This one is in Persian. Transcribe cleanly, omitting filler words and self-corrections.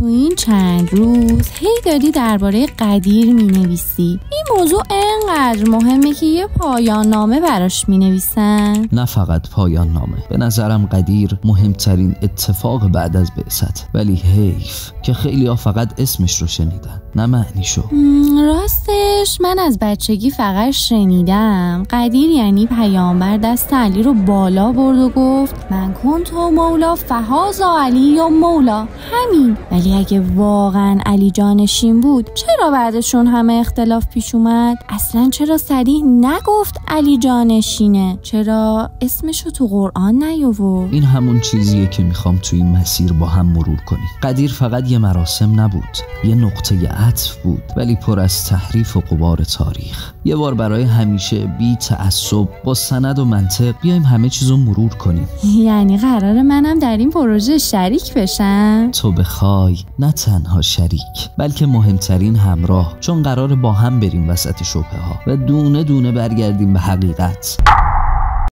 تو این چند روز هی داری درباره قدیر مینویسی. این موضوع انقدر مهمه که یه پایان نامه براش مینویسن؟ نه فقط پایان نامه. به نظرم قدیر مهمترین اتفاق بعد از بعثت، ولی حیف که خیلی ها فقط اسمش رو شنیدن نه معنیشو. راستش من از بچگی فقط شنیدم قدیر یعنی پیامبر دست علی رو بالا برد و گفت من کنت مولا فهذا علی و مولا، همین. ولی اگه واقعا علی جانشین بود چرا بعدشون همه اختلاف پیش اومد؟ اصلا چرا صریح نگفت علی جانشینه؟ چرا اسمشو تو قرآن نیاورد؟ این همون چیزیه که میخوام تو این مسیر با هم مرور کنیم. قدیر فقط یه مراسم نبود، یه نقطه عطف بود، ولی پر از تحریف و غبار تاریخ. یه بار برای همیشه بی تعصب با سند و منطق بیایم همه چیزو مرور کنیم. یعنی قرار منم در این پروژه شریک بشم؟ تو بخوای نه تنها شریک بلکه مهمترین همراه، چون قراره با هم بریم وسط شبهه ها و دونه دونه برگردیم به حقیقت.